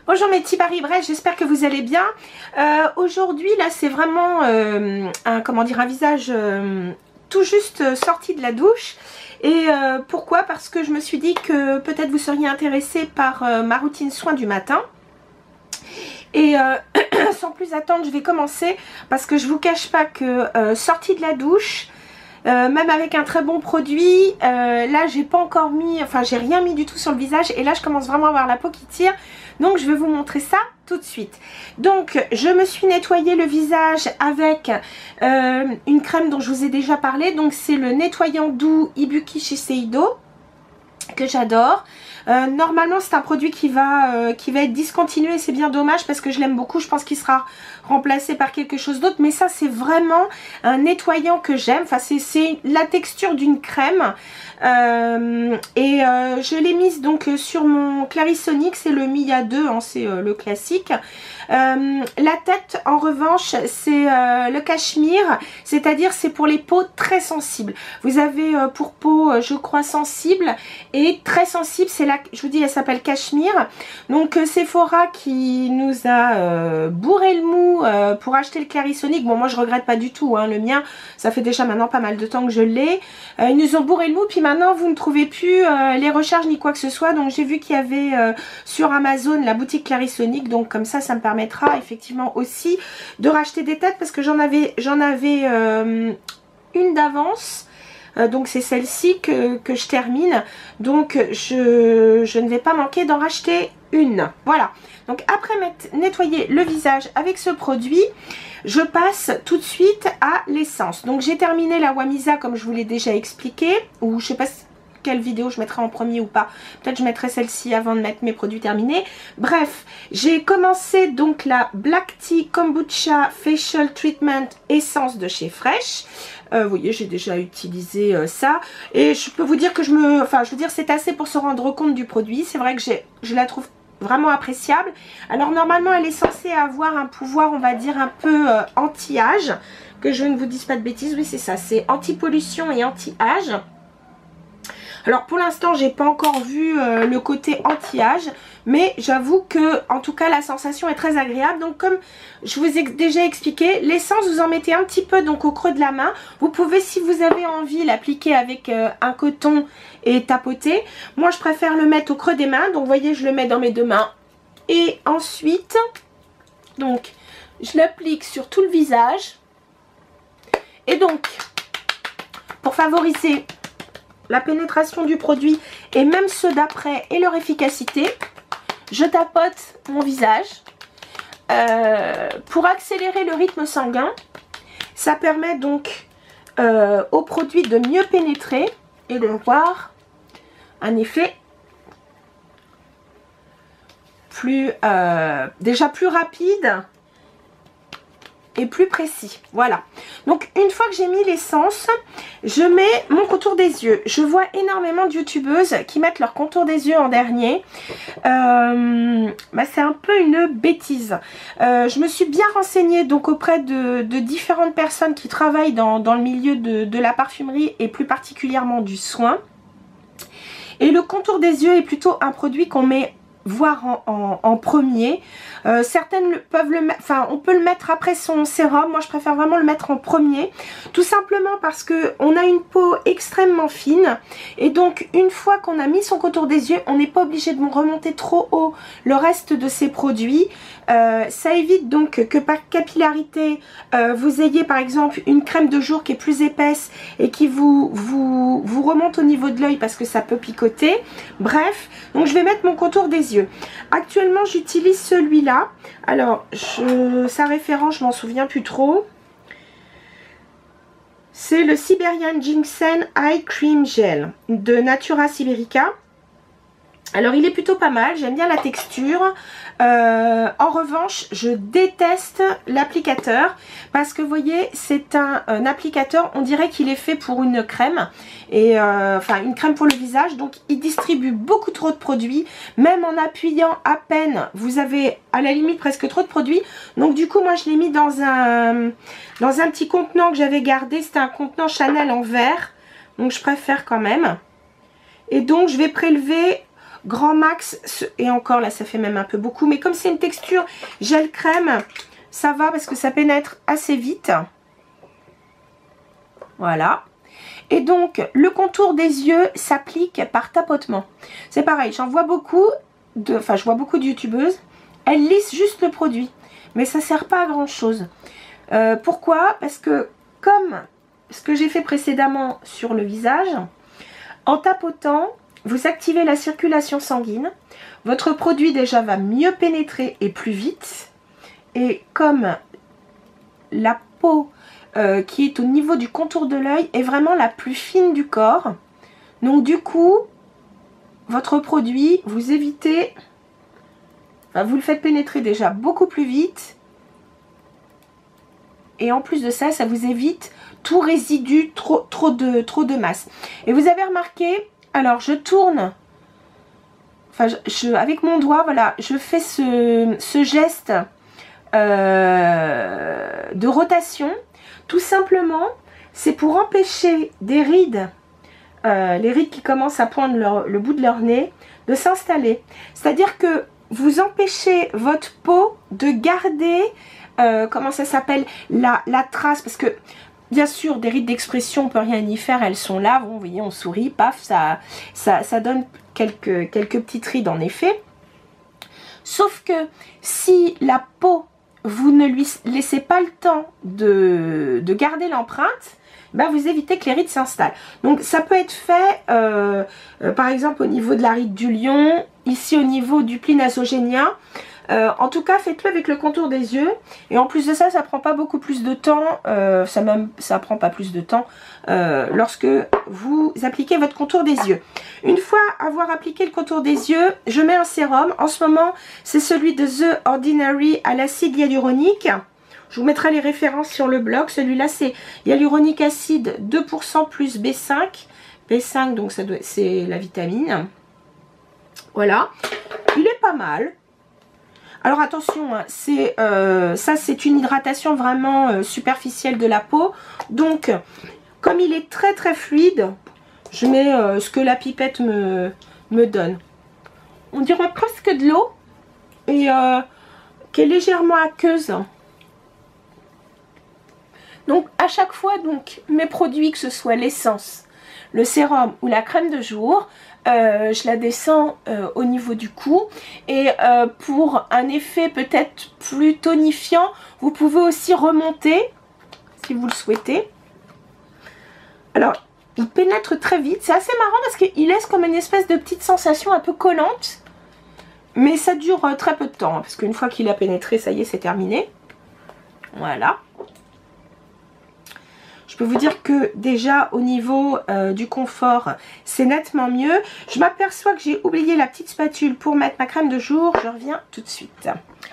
Bonjour mes petits Paris-Brest, j'espère que vous allez bien. Aujourd'hui là c'est vraiment un visage tout juste sorti de la douche. Et pourquoi? Parce que je me suis dit que peut-être vous seriez intéressé par ma routine soin du matin. Et sans plus attendre, je vais commencer parce que je vous cache pas que sortie de la douche, même avec un très bon produit, là j'ai pas encore mis, enfin j'ai rien mis du tout sur le visage et là je commence vraiment à avoir la peau qui tire, donc je vais vous montrer ça tout de suite. Donc je me suis nettoyé le visage avec une crème dont je vous ai déjà parlé, donc c'est le nettoyant doux Ibuki Shiseido que j'adore. Normalement c'est un produit qui va être discontinué, c'est bien dommage parce que je l'aime beaucoup, je pense qu'il sera remplacé par quelque chose d'autre, mais ça c'est vraiment un nettoyant que j'aime, enfin c'est la texture d'une crème je l'ai mise donc sur mon Clarisonic, c'est le Mia 2 hein, c'est le classique. La tête en revanche c'est le cachemire, c'est-à-dire c'est pour les peaux très sensibles. Vous avez pour peau je crois sensible et très sensible, c'est là je vous dis elle s'appelle cachemire. Donc Sephora qui nous a bourré le mou pour acheter le Clarisonic. Bon moi je regrette pas du tout hein, le mien ça fait déjà maintenant pas mal de temps que je l'ai. Ils nous ont bourré le mou puis maintenant vous ne trouvez plus les recharges ni quoi que ce soit, donc j'ai vu qu'il y avait sur Amazon la boutique Clarisonic, donc comme ça me permettra effectivement aussi de racheter des têtes parce que j'en avais une d'avance. Donc c'est celle-ci que je termine, donc je ne vais pas manquer d'en racheter une. Voilà, donc après m'être nettoyé le visage avec ce produit, je passe tout de suite à l'essence. Donc j'ai terminé la Wamisa comme je vous l'ai déjà expliqué, ou je sais pas quelle vidéo je mettrai en premier ou pas, peut-être je mettrai celle-ci avant de mettre mes produits terminés. Bref, j'ai commencé donc la Black Tea Kombucha Facial Treatment Essence de chez Fresh. Vous voyez, j'ai déjà utilisé ça et je peux vous dire que c'est assez pour se rendre compte du produit. C'est vrai que je la trouve vraiment appréciable. Alors normalement elle est censée avoir un pouvoir on va dire un peu anti-âge, que je ne vous dise pas de bêtises. Oui c'est ça, c'est anti-pollution et anti-âge. Alors pour l'instant j'ai pas encore vu le côté anti-âge, mais j'avoue que en tout cas la sensation est très agréable. Donc comme je vous ai déjà expliqué, l'essence vous en mettez un petit peu donc au creux de la main. Vous pouvez si vous avez envie l'appliquer avec un coton et tapoter. Moi je préfère le mettre au creux des mains, donc vous voyez je le mets dans mes deux mains. Et ensuite donc je l'applique sur tout le visage. Et donc pour favoriser la pénétration du produit et même ceux d'après et leur efficacité, je tapote mon visage pour accélérer le rythme sanguin. Ça permet donc au produit de mieux pénétrer et de voir un effet déjà plus rapide et plus précis. Voilà, donc une fois que j'ai mis l'essence, je mets mon contour des yeux. Je vois énormément de youtubeuses qui mettent leur contour des yeux en dernier. C'est un peu une bêtise. Je me suis bien renseignée donc auprès de différentes personnes qui travaillent dans le milieu de la parfumerie et plus particulièrement du soin. Et le contour des yeux est plutôt un produit qu'on met voir en premier. Certaines peuvent le mettre, enfin on peut le mettre après son sérum. Moi je préfère vraiment le mettre en premier, tout simplement parce que on a une peau extrêmement fine et donc une fois qu'on a mis son contour des yeux, on n'est pas obligé de remonter trop haut le reste de ces produits. Ça évite donc que par capillarité vous ayez par exemple une crème de jour qui est plus épaisse et qui vous remonte au niveau de l'œil parce que ça peut picoter. Bref, donc je vais mettre mon contour des yeux. Actuellement j'utilise celui-là. Alors sa référence je m'en souviens plus trop. C'est le Siberian Ginseng Eye Cream Gel de Natura Siberica. Alors il est plutôt pas mal, j'aime bien la texture. En revanche je déteste l'applicateur parce que vous voyez c'est un applicateur, on dirait qu'il est fait pour une crème et enfin une crème pour le visage, donc il distribue beaucoup trop de produits. Même en appuyant à peine vous avez à la limite presque trop de produits. Donc du coup moi je l'ai mis dans un petit contenant que j'avais gardé, c'était un contenant Chanel en verre, donc je préfère quand même. Et donc je vais prélever grand max, et encore là ça fait même un peu beaucoup, mais comme c'est une texture gel crème, ça va parce que ça pénètre assez vite. Voilà. Et donc le contour des yeux s'applique par tapotement. C'est pareil, j'en vois beaucoup je vois beaucoup de youtubeuses, elles lissent juste le produit, mais ça sert pas à grand chose. Pourquoi? Parce que comme ce que j'ai fait précédemment sur le visage, en tapotant, vous activez la circulation sanguine, votre produit déjà va mieux pénétrer et plus vite, et comme la peau qui est au niveau du contour de l'œil est vraiment la plus fine du corps, donc du coup votre produit, vous évitez, enfin, vous le faites pénétrer déjà beaucoup plus vite, et en plus de ça, ça vous évite tout résidu, trop de masse. Et vous avez remarqué, alors je tourne, enfin avec mon doigt, voilà, je fais ce geste de rotation. Tout simplement, c'est pour empêcher des rides, les rides qui commencent à poindre le bout de leur nez, de s'installer. C'est-à-dire que vous empêchez votre peau de garder, comment ça s'appelle, la trace, parce que bien sûr, des rides d'expression, on peut rien y faire, elles sont là, bon, vous voyez, on sourit, paf, ça donne quelques petites rides en effet. Sauf que si la peau, vous ne lui laissez pas le temps de garder l'empreinte, ben vous évitez que les rides s'installent. Donc ça peut être fait, par exemple au niveau de la ride du lion, ici au niveau du pli nasogénien. En tout cas, faites-le avec le contour des yeux. Et en plus de ça, ça prend pas beaucoup plus de temps. Ça prend pas plus de temps lorsque vous appliquez votre contour des yeux. Une fois avoir appliqué le contour des yeux, je mets un sérum. En ce moment, c'est celui de The Ordinary à l'acide hyaluronique. Je vous mettrai les références sur le blog. Celui-là, c'est hyaluronique acide 2% plus B5. B5, donc c'est la vitamine. Voilà. Il est pas mal. Alors attention, hein, ça c'est une hydratation vraiment superficielle de la peau. Donc, comme il est très très fluide, je mets ce que la pipette me donne. On dirait presque de l'eau et qui est légèrement aqueuse. Donc à chaque fois, donc, mes produits, que ce soit l'essence, le sérum ou la crème de jour, je la descends au niveau du cou. Et pour un effet peut-être plus tonifiant, vous pouvez aussi remonter si vous le souhaitez. Alors, il pénètre très vite. C'est assez marrant parce qu'il laisse comme une espèce de petite sensation un peu collante. Mais ça dure très peu de temps, hein, parce qu'une fois qu'il a pénétré, ça y est, c'est terminé. Voilà. Je peux vous dire que déjà au niveau du confort, c'est nettement mieux. Je m'aperçois que j'ai oublié la petite spatule pour mettre ma crème de jour. Je reviens tout de suite.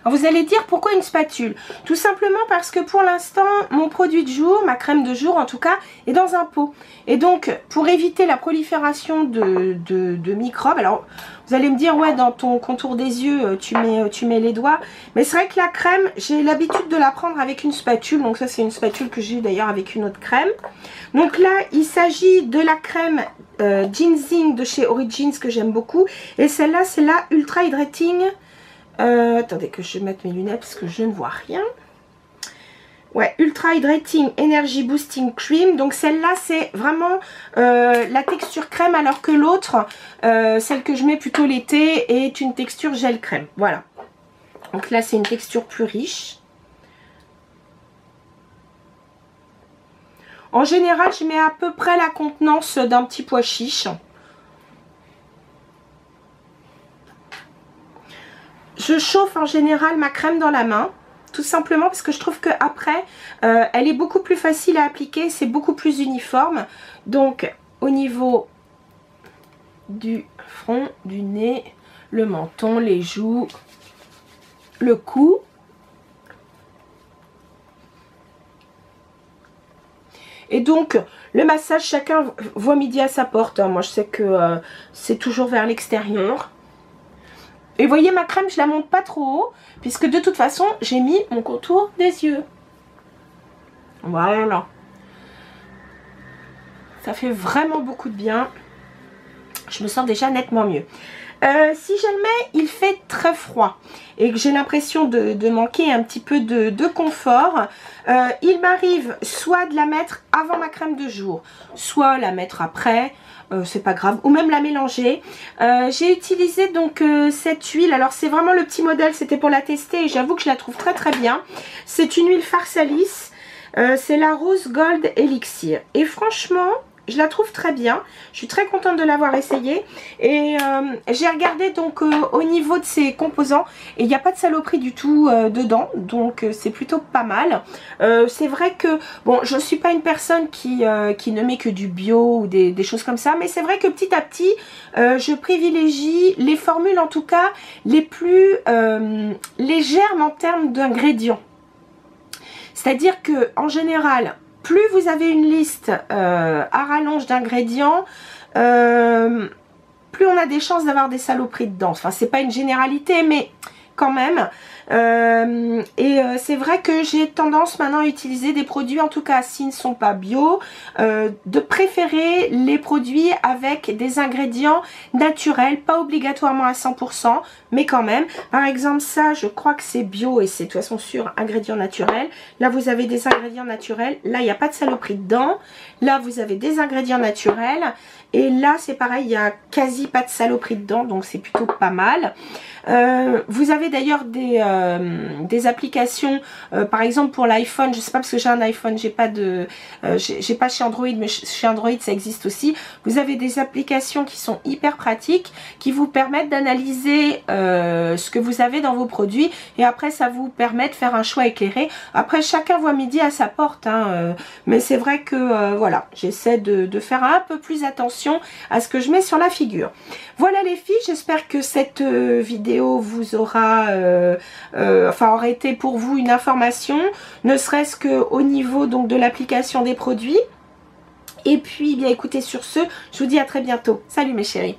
Alors vous allez dire pourquoi une spatule? Tout simplement parce que pour l'instant, mon produit de jour, ma crème de jour en tout cas, est dans un pot. Et donc, pour éviter la prolifération de microbes, alors vous allez me dire, ouais, dans ton contour des yeux, tu mets les doigts. Mais c'est vrai que la crème, j'ai l'habitude de la prendre avec une spatule. Donc ça, c'est une spatule que j'ai d'ailleurs avec une autre crème. Donc là, il s'agit de la crème Ginseng de chez Origins que j'aime beaucoup. Et celle-là, c'est la Ultra Hydrating. Attendez que je mette mes lunettes parce que je ne vois rien. Ouais, Ultra Hydrating Energy Boosting Cream. Donc celle-là, c'est vraiment la texture crème, alors que l'autre, celle que je mets plutôt l'été, est une texture gel crème. Voilà. Donc là, c'est une texture plus riche. En général, je mets à peu près la contenance d'un petit pois chiche. Je chauffe en général ma crème dans la main. Tout simplement parce que je trouve qu'après, elle est beaucoup plus facile à appliquer. C'est beaucoup plus uniforme. Donc, au niveau du front, du nez, le menton, les joues, le cou. Et donc, le massage, chacun voit midi à sa porte. Moi, je sais que c'est toujours vers l'extérieur. Et vous voyez, ma crème, je la monte pas trop haut, puisque de toute façon, j'ai mis mon contour des yeux. Voilà. Ça fait vraiment beaucoup de bien. Je me sens déjà nettement mieux. Si je le mets, il fait très froid et que j'ai l'impression de manquer un petit peu de confort, il m'arrive soit de la mettre avant ma crème de jour, soit la mettre après, c'est pas grave, ou même la mélanger. J'ai utilisé donc cette huile, alors c'est vraiment le petit modèle, c'était pour la tester et j'avoue que je la trouve très très bien. C'est une huile Pharsalis, c'est la Rose Gold Elixir et franchement je la trouve très bien, je suis très contente de l'avoir essayée et j'ai regardé donc au niveau de ses composants et il n'y a pas de saloperie du tout dedans, donc c'est plutôt pas mal. C'est vrai que bon, je ne suis pas une personne qui ne met que du bio ou des choses comme ça, mais c'est vrai que petit à petit je privilégie les formules en tout cas les plus légères en termes d'ingrédients. C'est-à-dire que en général, plus vous avez une liste à rallonge d'ingrédients, plus on a des chances d'avoir des saloperies dedans. Enfin, c'est pas une généralité, mais quand même. C'est vrai que j'ai tendance maintenant à utiliser des produits, en tout cas s'ils ne sont pas bio, de préférer les produits avec des ingrédients naturels, pas obligatoirement à 100%, mais quand même. Par exemple, ça, je crois que c'est bio et c'est de toute façon sur ingrédients naturels. Là, vous avez des ingrédients naturels. Là, il n'y a pas de saloperie dedans. Là, vous avez des ingrédients naturels. Et là, c'est pareil, il n'y a quasi pas de saloperie dedans, donc c'est plutôt pas mal. Vous avez d'ailleurs des applications, par exemple pour l'iPhone, je sais pas parce que j'ai un iPhone, j'ai pas chez Android, mais chez Android ça existe aussi. Vous avez des applications qui sont hyper pratiques, qui vous permettent d'analyser ce que vous avez dans vos produits et après ça vous permet de faire un choix éclairé. Après chacun voit midi à sa porte, hein, mais c'est vrai que voilà, j'essaie de faire un peu plus attention à ce que je mets sur la figure. Voilà les filles, j'espère que cette vidéo vous aura aurait été pour vous une information, ne serait-ce que au niveau donc de l'application des produits. Et puis bien écoutez, sur ce, je vous dis à très bientôt. Salut mes chéris.